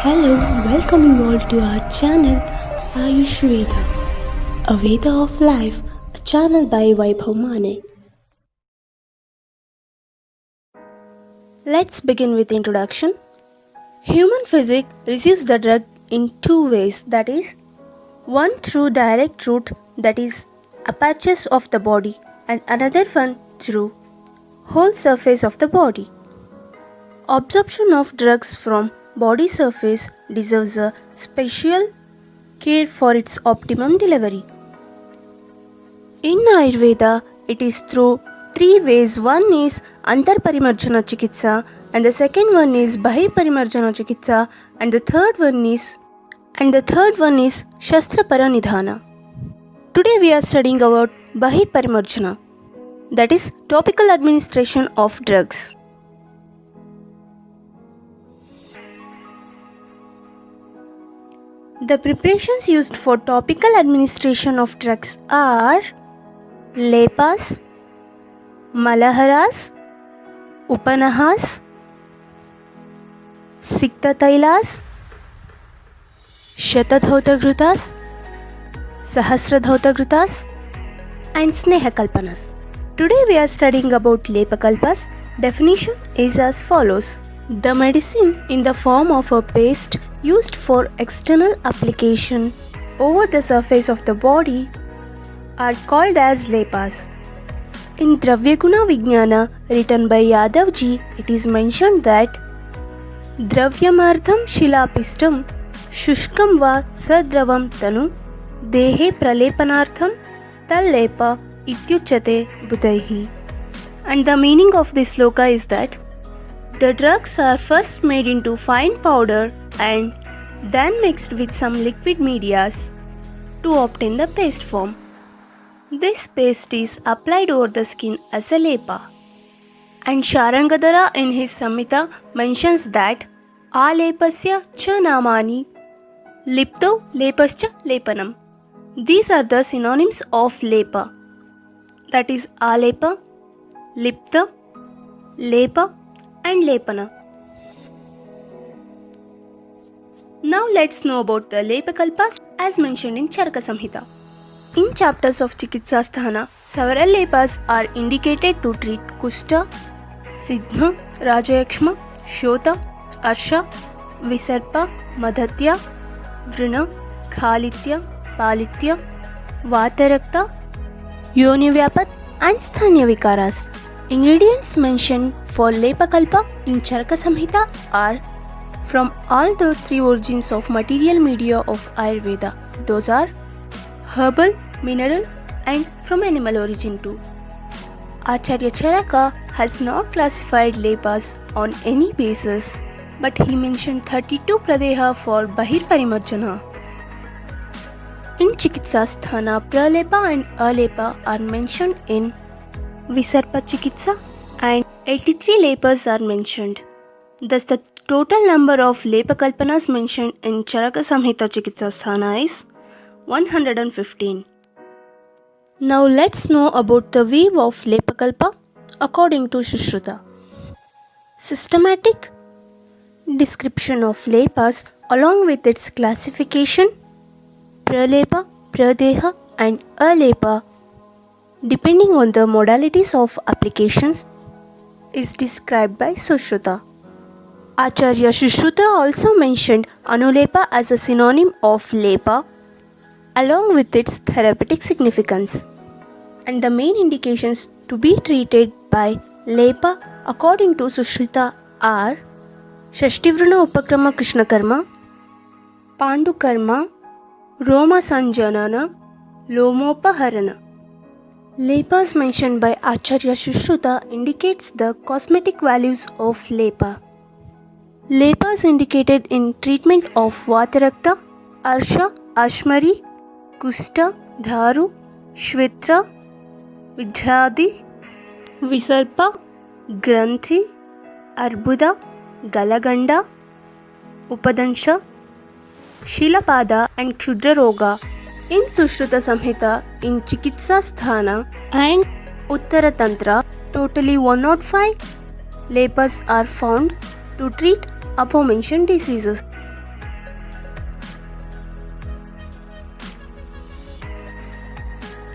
Hello, welcome you all to our channel Ayush Veda, a Veda of Life, a channel by Vaibhav Mane. Let's begin with introduction. Human physics receives the drug in two ways, that is, one through direct route, that is, apertures of the body, and another one through whole surface of the body. Absorption of drugs from body surface deserves a special care for its optimum delivery. In Ayurveda, it is through three ways. One is Antarparimarjana Chikitsa, and the second one is Bahirparimarjana Chikitsa, and the third one is Shastrapara Nidhana. Today we are studying about Bahirparimarjana, that is topical administration of drugs. The preparations used for topical administration of drugs are lepas, malaharas, upanahas, siktatailas, shatadhautaghrutas, sahasradhautaghrutas, and snehakalpanas. Today we are studying about lepakalpas. Definition is as follows. The medicine in the form of a paste used for external application over the surface of the body are called as lepas. In Dravyaguna Vijnana written by Yadavji, it is mentioned that Dravyamartham shilapistam shushkam va sadravam tanu dehe pralepanartham tallepa ityuchate budaihi. And the meaning of this sloka is that the drugs are first made into fine powder and then mixed with some liquid medias to obtain the paste form. This paste is applied over the skin as a lepa. And Sharangadhara in his Samhita mentions that Alepasya cha namani lipto lepascha lepanam. These are the synonyms of lepa, that is alepa, lipta, lepa, and lepana. Now let's know about the lepakalpas as mentioned in Charaka Samhita. In chapters of Chikitsasthana, several lepas are indicated to treat Kushta, Sidma, Rajayakshma, Shota, Arsha, Visarpa, Madhatya, Vrina, Khalitya, Palitya, Vatarakta, Yonivyapat, and Sthanya Vikaras. Ingredients mentioned for lepakalpa in Charaka Samhita are from all the three origins of material media of Ayurveda. Those are herbal, mineral, and from animal origin too. Acharya Charaka has not classified lepas on any basis, but he mentioned 32 pradeha for Bahirparimarjana. In Chikitsasthana, pralepa and alepa are mentioned in Visarpa Chikitsa and 83 lepas are mentioned. Thus the total number of lepakalpanas mentioned in Charaka Samhita Chikitsasthana is 115. Now let's know about the weave of lepakalpa according to Sushruta. Systematic description of lepas along with its classification, pralepa, pradeha, and alepa depending on the modalities of applications is described by Sushruta. Acharya Sushruta also mentioned anulepa as a synonym of lepa along with its therapeutic significance. And the main indications to be treated by lepa according to Sushruta are Shashtivruna Upakrama Krishna Karma, Pandu Karma, Roma Sanjanana, Lomopaharana. Lepas mentioned by Acharya Sushruta indicates the cosmetic values of lepa. Lepas indicated in treatment of Vatarakta, Arsha, Ashmari, Kushta, Dharu, Shvitra, Vidhyadi, Visarpa, Granthi, Arbuda, Galaganda, Upadansha, Shilapada, and Kshudra Roga. In Sushruta Samhita, in Chikitsasthana and Uttara Tantra, totally 105 lepas are found to treat aforementioned diseases.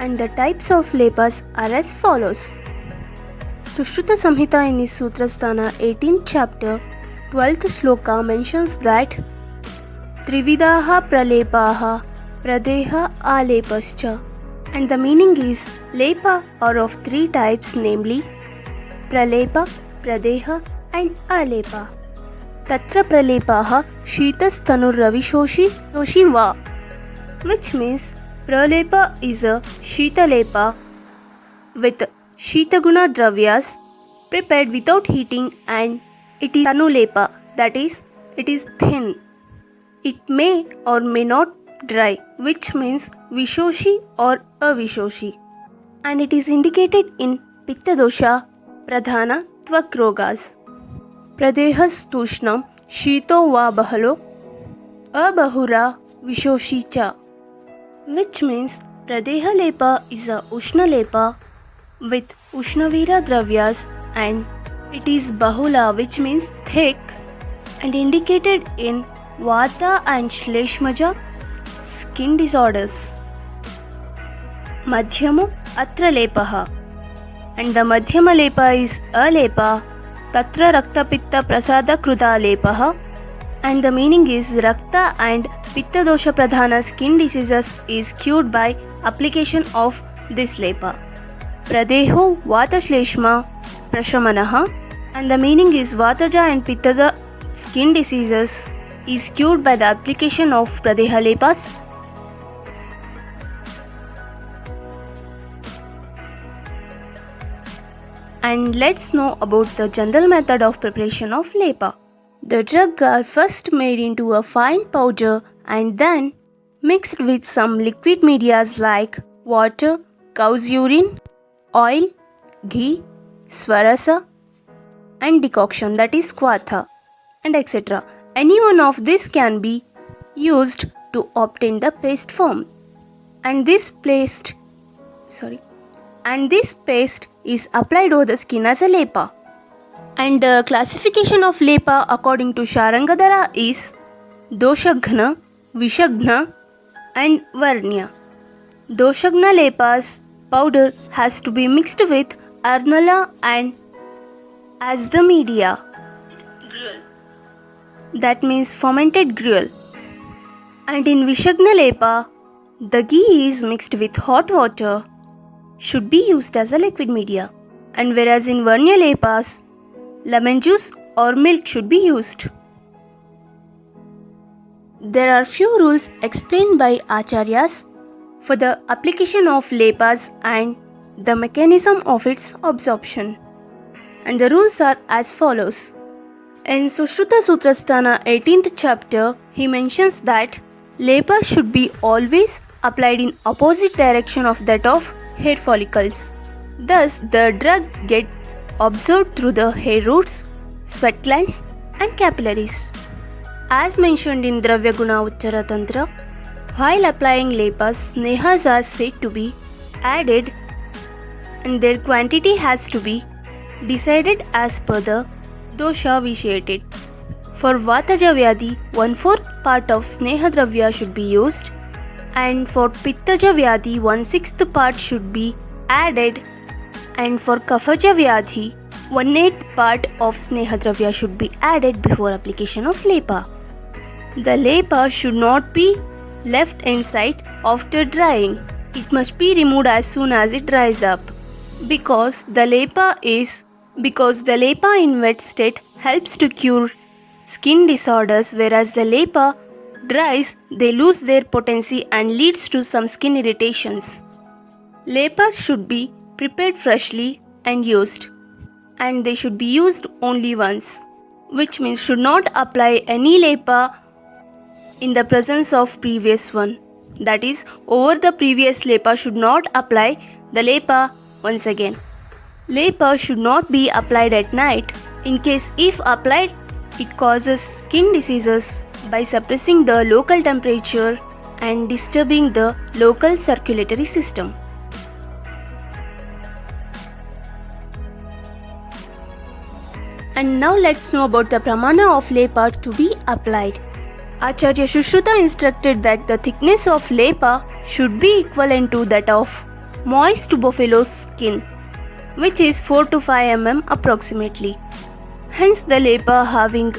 and the types of lepas are as follows. Sushruta Samhita in its Sutrasthana 18th chapter 12th shloka mentions that Trividaha pralepaha pradeha alepascha, and the meaning is lepa are of three types, namely pralepa, pradeha and alepa. Tatra pralepaha sheetasthanurravishoshi va, which means pralepa is a sheetalepa with sheetaguna dravyas prepared without heating, and it is tanulepa, that is, it is thin. It may or may not dry, which means vishoshi or avishoshi, and it is indicated in pitta dosha pradhana tvak rogas. Pradehas tushnam shito va bahalo abahura vishoshi cha, which means pradeha lepa is a ushna lepa with ushnavira dravyas, and it is bahula, which means thick, and indicated in vata and shleshmaja skin disorders. Madhyamo atra lepaha, and the madhyama lepa is alepa tatra rakta pitta prasada kruta lepaha, and the meaning is rakta and pitta dosha pradhana skin diseases is cured by application of this lepa. Pradeho vata shleshma prashamanaha, and the meaning is vataja and pitta skin diseases is cured by the application of pradeha lepas. And let's know about the general method of preparation of lepa. The drug are first made into a fine powder and then mixed with some liquid medias like water, cow's urine, oil, ghee, swarasa and decoction, that is kwatha, and etc. Any one of these can be used to obtain the paste form. And this paste is applied over the skin as a lepa. And the classification of lepa according to Sharangadhara is Doshagna, Vishagna and Varnya. Doshagna lepas powder has to be mixed with arnala and as the media. That means fermented gruel. And in Vishagna lepa, the ghee is mixed with hot water, should be used as a liquid media. And whereas in Varnya lepas, lemon juice or milk should be used. There are few rules explained by Acharyas for the application of lepas and the mechanism of its absorption. And the rules are as follows. In Sushruta Sutrasthana 18th chapter, he mentions that lepa should be always applied in opposite direction of that of hair follicles. Thus, the drug gets absorbed through the hair roots, sweat glands and capillaries. As mentioned in Dravya Guna Uchchara Tantra, while applying lepas, snehas are said to be added and their quantity has to be decided as per the dosha vitiated. For Vataja Vyadhi, 1/4 part of Sneha Dravya should be used, and for Pittaja Vyadhi, 1/6 part should be added, and for Kafaja Vyadhi, 1/8 part of Sneha Dravya should be added before application of lepa. The lepa should not be left inside after drying. It must be removed as soon as it dries up, because the lepa in wet state helps to cure skin disorders, whereas the lepa dries, they lose their potency and leads to some skin irritations. Lepas should be prepared freshly and used, and they should be used only once, which means should not apply any lepa in the presence of previous one. That is, over the previous lepa should not apply the lepa once again. Lepa should not be applied at night. In case if applied, it causes skin diseases by suppressing the local temperature and disturbing the local circulatory system. And now let's know about the pramana of lepa to be applied. Acharya Sushruta instructed that the thickness of lepa should be equivalent to that of moist to buffalo's skin, which is 4 to 5 mm approximately. Hence, the LEPA having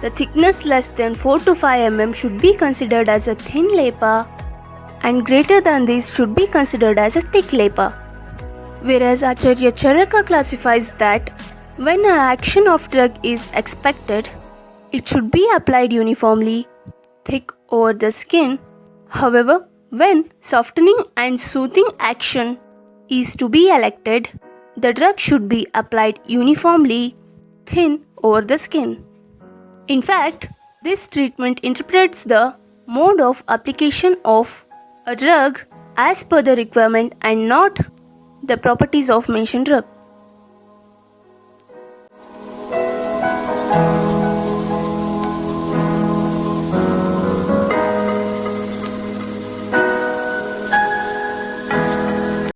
the thickness less than 4 to 5 mm should be considered as a thin LEPA, and greater than this should be considered as a thick LEPA. Whereas Acharya Charaka classifies that when an action of drug is expected, it should be applied uniformly, thick over the skin. However, when softening and soothing action is to be elected, the drug should be applied uniformly, thin over the skin. In fact, this treatment interprets the mode of application of a drug as per the requirement and not the properties of mentioned drug.